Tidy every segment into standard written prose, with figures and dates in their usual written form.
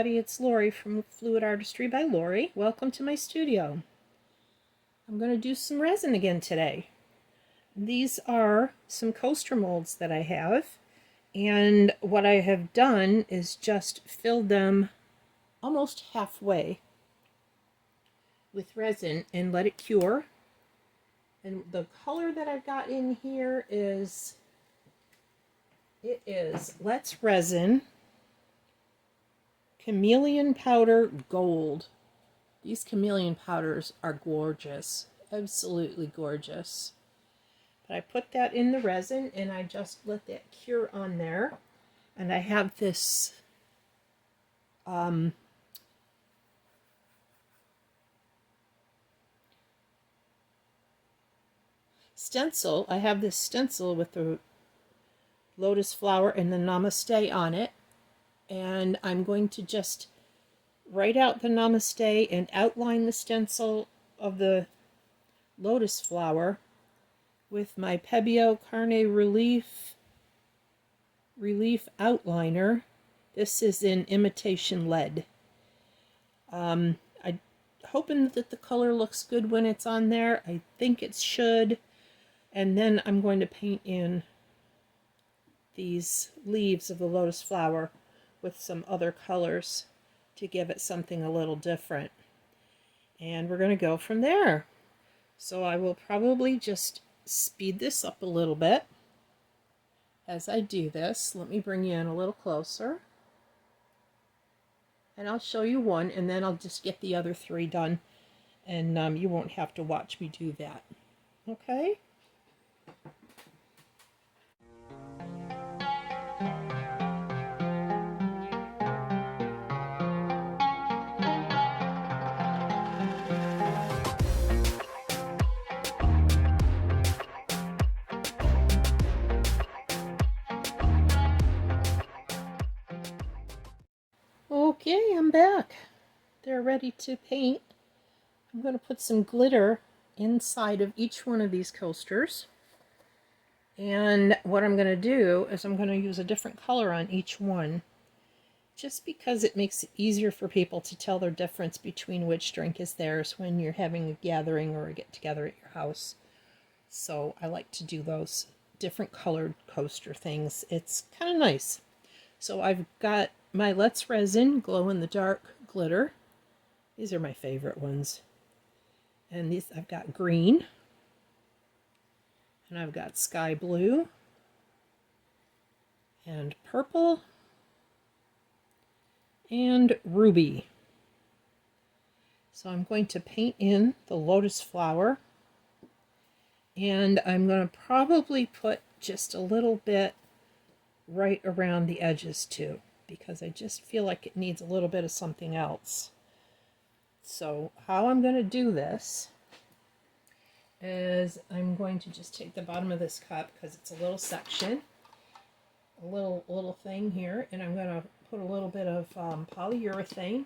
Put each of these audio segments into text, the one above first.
everybody, it's Lori from Fluid Artistry by Lori. Welcome to my studio. I'm going to do some resin again today. These are some coaster molds that I have, and what I have done is just filled them almost halfway with resin and let it cure. And the color that I've got in here is, Let's Resin Chameleon Powder Gold. These chameleon powders are gorgeous, absolutely gorgeous. But I put that in the resin and I just let that cure on there. And I have this stencil. I have this stencil with the lotus flower and the Namaste on it. And I'm going to just write out the Namaste and outline the stencil of the lotus flower with my Pebeo Carne Relief outliner. This is in imitation lead. I'm hoping that the color looks good when it's on there. I think it should. And then I'm going to paint in these leaves of the lotus flower with some other colors to give it something a little different. And we're going to go from there. So I will probably just speed this up a little bit as I do this. Let me bring you in a little closer. And I'll show you one, and then I'll just get the other three done. And you won't have to watch me do that. Okay? Okay, I'm back. They're ready to paint. I'm going to put some glitter inside of each one of these coasters. And what I'm going to do is I'm going to use a different color on each one, just because it makes it easier for people to tell the difference between which drink is theirs when you're having a gathering or a get-together at your house. So I like to do those different colored coaster things. It's kind of nice. So I've got my Let's Resin glow-in-the-dark glitter. These are my favorite ones. And these I've got green. And I've got sky blue. And purple. And ruby. So I'm going to paint in the lotus flower. And I'm going to probably put just a little bit right around the edges too, because I just feel like it needs a little bit of something else. So how I'm going to do this is I'm going to just take the bottom of this cup, because it's a little section, a little thing here, and I'm going to put a little bit of polyurethane.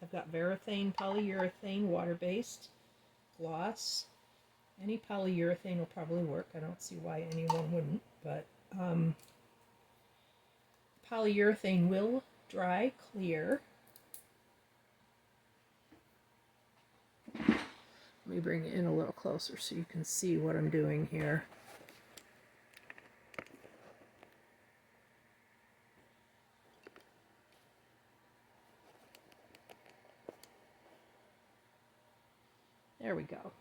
I've got Varathane polyurethane water-based gloss. Any polyurethane will probably work. I don't see why anyone wouldn't, but polyurethane will dry clear. Let me bring it in a little closer so you can see what I'm doing here. There we go.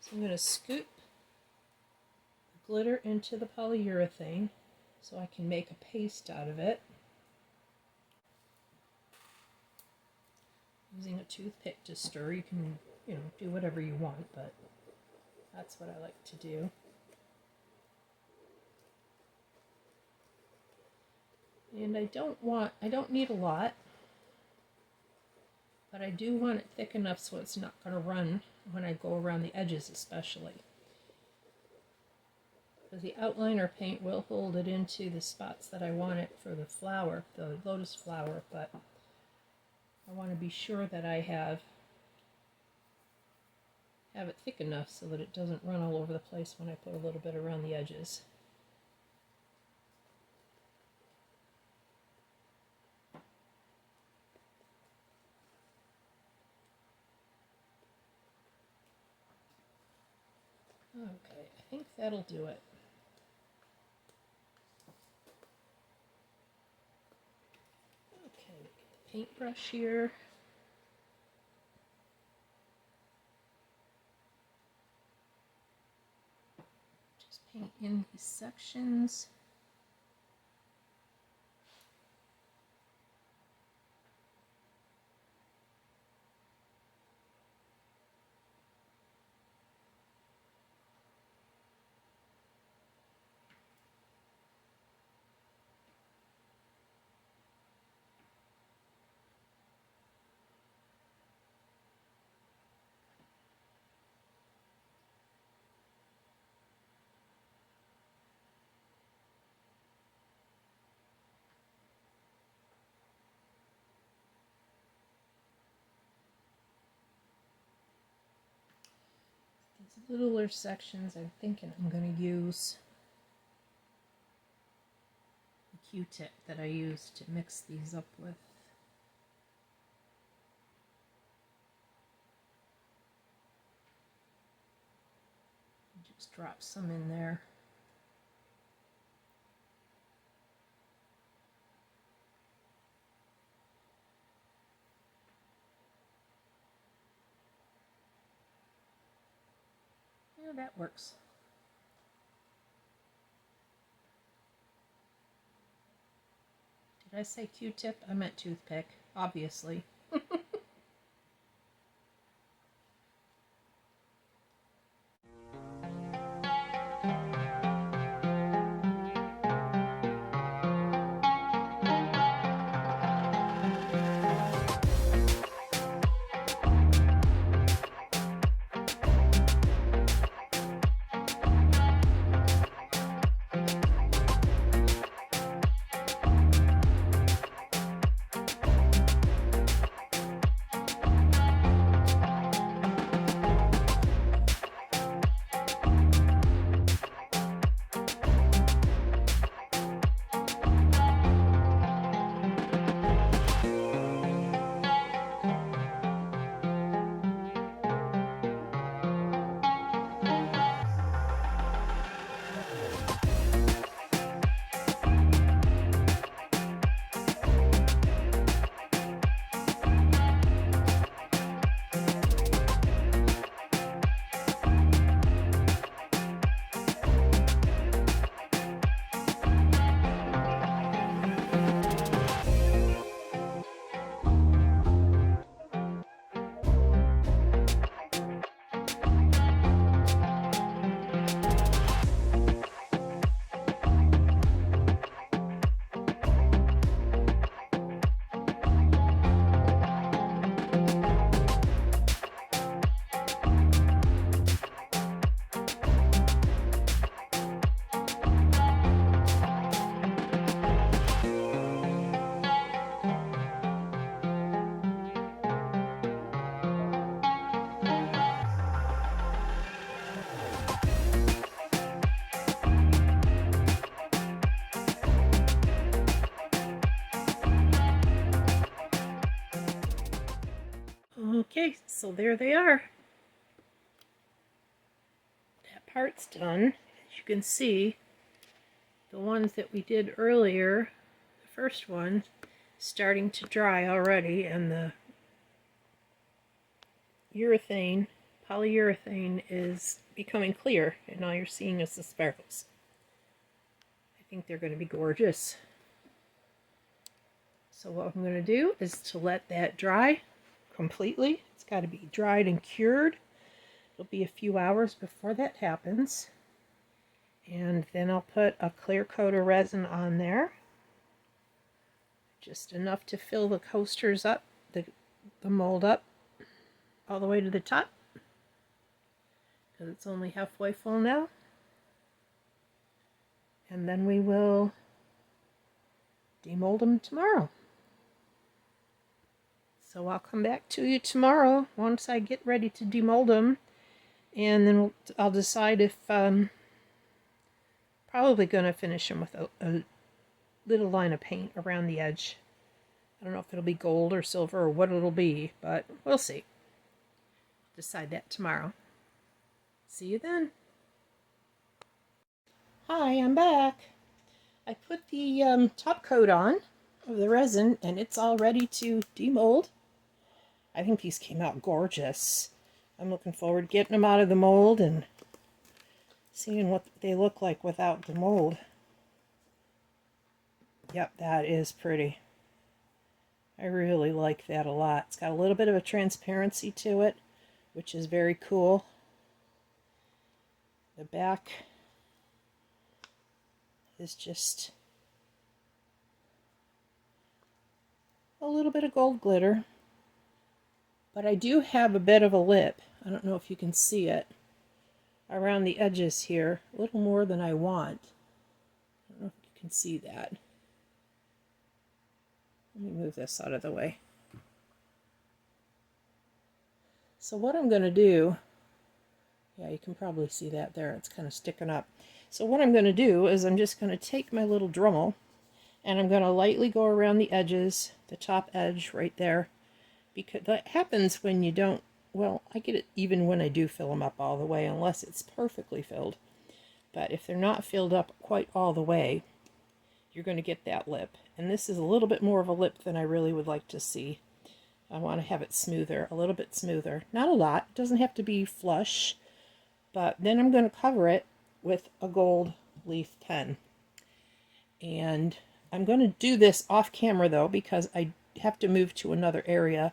So I'm going to scoop the glitter into the polyurethane so I can make a paste out of it. Using a toothpick to stir. You can, do whatever you want, but that's what I like to do. And I don't need a lot, but I do want it thick enough so it's not going to run when I go around the edges especially. Because the outliner paint will hold it into the spots that I want it for the flower, the lotus flower, but I want to be sure that I have it thick enough so that it doesn't run all over the place when I put a little bit around the edges. Okay, I think that'll do it. Okay, get the paintbrush here. Just paint in these sections. These littler sections, I'm thinking I'm going to use the Q-tip that I used to mix these up with. Just drop some in there. Yeah, that works. Did I say Q-tip? I meant toothpick, obviously. Okay, so there they are. That part's done. As you can see, the ones that we did earlier, the first one, starting to dry already, and the polyurethane is becoming clear, and all you're seeing is the sparkles. I think they're going to be gorgeous. So what I'm going to do is to let that dry completely. It's got to be dried and cured. It'll be a few hours before that happens. And then I'll put a clear coat of resin on there. Just enough to fill the coasters up, the mold up all the way to the top. Because it's only halfway full now. And then we will demold them tomorrow. So I'll come back to you tomorrow once I get ready to demold them. And then I'll decide if probably going to finish them with a little line of paint around the edge. I don't know if it'll be gold or silver or what it'll be, but we'll see. Decide that tomorrow. See you then. Hi, I'm back. I put the top coat on of the resin and it's all ready to demold. I think these came out gorgeous. I'm looking forward to getting them out of the mold and seeing what they look like without the mold. Yep, that is pretty. I really like that a lot. It's got a little bit of a transparency to it, which is very cool. The back is just a little bit of gold glitter. But I do have a bit of a lip. I don't know if you can see it around the edges here, a little more than I want. I don't know if you can see that. Let me move this out of the way. So what I'm going to do, yeah, you can probably see that there. It's kind of sticking up. So what I'm going to do is I'm just going to take my little Dremel and I'm going to lightly go around the edges, the top edge right there, because that happens when you don't, well, I get it even when I do fill them up all the way, unless it's perfectly filled. But if they're not filled up quite all the way, you're going to get that lip. And this is a little bit more of a lip than I really would like to see. I want to have it smoother, a little bit smoother. Not a lot, it doesn't have to be flush. But then I'm going to cover it with a gold leaf pen. And I'm going to do this off camera though, because I have to move to another area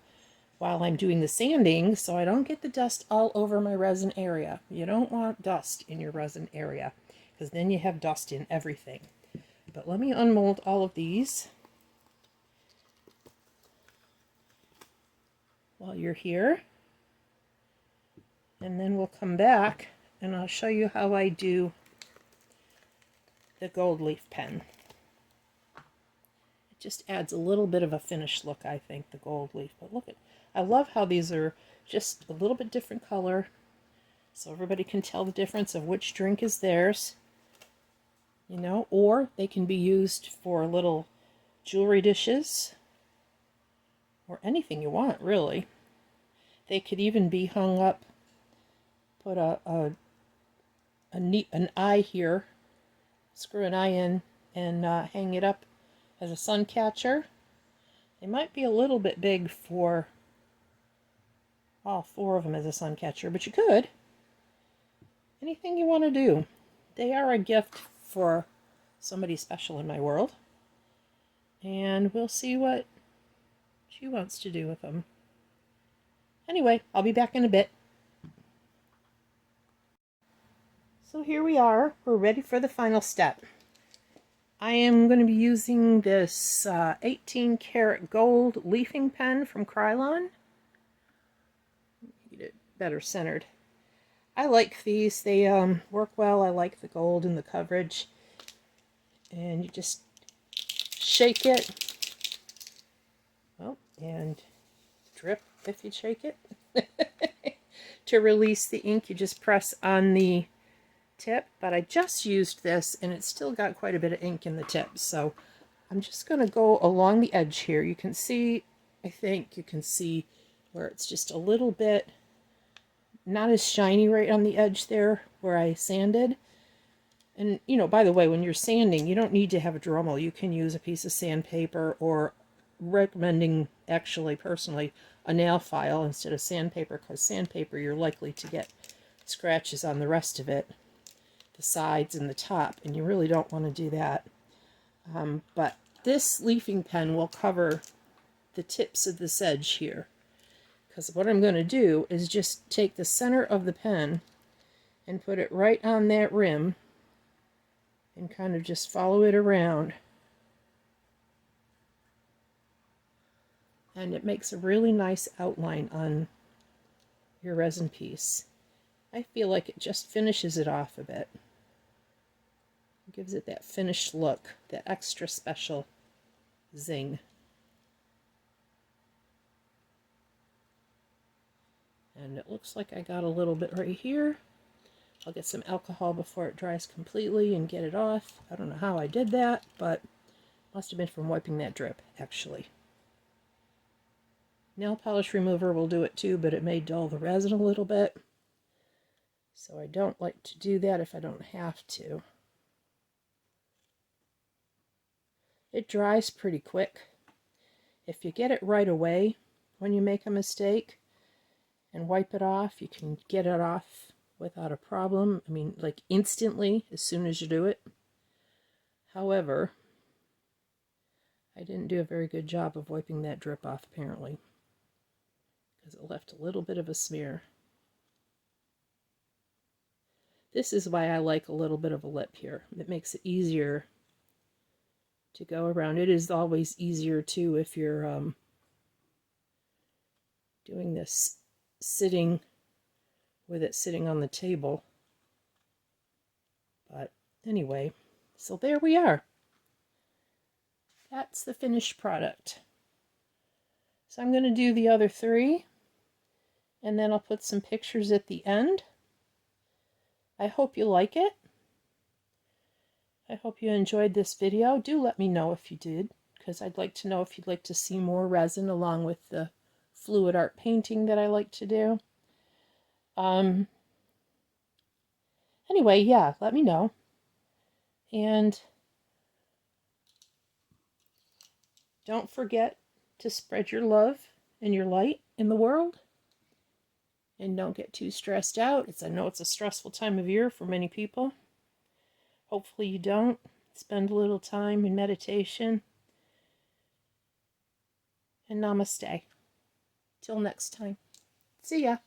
while I'm doing the sanding so I don't get the dust all over my resin area. You don't want dust in your resin area because then you have dust in everything. But let me unmold all of these while you're here. And then we'll come back and I'll show you how I do the gold leaf pen. It just adds a little bit of a finished look, I think, the gold leaf. But look at, I love how these are just a little bit different color, so everybody can tell the difference of which drink is theirs. You know, or they can be used for little jewelry dishes or anything you want, really. They could even be hung up, put an eye here, screw an eye in, and hang it up as a sun catcher. They might be a little bit big for all four of them as a sun catcher, but you could. Anything you want to do. They are a gift for somebody special in my world. And we'll see what she wants to do with them. Anyway, I'll be back in a bit. So here we are. We're ready for the final step. I am going to be using this 18 karat gold leafing pen from Krylon. Get it better centered. I like these. They work well. I like the gold and the coverage. And you just shake it. Oh, and drip if you shake it. To release the ink, you just press on the tip. But I just used this and it's still got quite a bit of ink in the tip. So I'm just going to go along the edge here. You can see, I think you can see where it's just a little bit not as shiny right on the edge there where I sanded. And, you know, by the way, when you're sanding, you don't need to have a Dremel. You can use a piece of sandpaper, or recommending, actually, personally, a nail file instead of sandpaper, because sandpaper you're likely to get scratches on the rest of it, the sides and the top, and you really don't want to do that. But this leafing pen will cover the tips of this edge here. Because what I'm going to do is just take the center of the pen and put it right on that rim and kind of just follow it around. And it makes a really nice outline on your resin piece. I feel like it just finishes it off a bit. It gives it that finished look, that extra special zing. And it looks like I got a little bit right here. I'll get some alcohol before it dries completely and get it off. I don't know how I did that, but must have been from wiping that drip, actually. Nail polish remover will do it too, but it may dull the resin a little bit. So I don't like to do that if I don't have to. It dries pretty quick. If you get it right away when you make a mistake and wipe it off, you can get it off without a problem. I mean, like instantly as soon as you do it. However, I didn't do a very good job of wiping that drip off apparently, because it left a little bit of a smear. This is why I like a little bit of a lip here. It makes it easier to go around. It is always easier too if you're doing this sitting with it sitting on the table. But anyway, so there we are. That's the finished product. So I'm going to do the other 3, and then I'll put some pictures at the end. I hope you like it. I hope you enjoyed this video. Do let me know if you did, because I'd like to know if you'd like to see more resin along with the fluid art painting that I like to do. Anyway, yeah, let me know. And don't forget to spread your love and your light in the world. And don't get too stressed out. I know it's a stressful time of year for many people. Hopefully you don't. Spend a little time in meditation. And namaste. Till next time. See ya.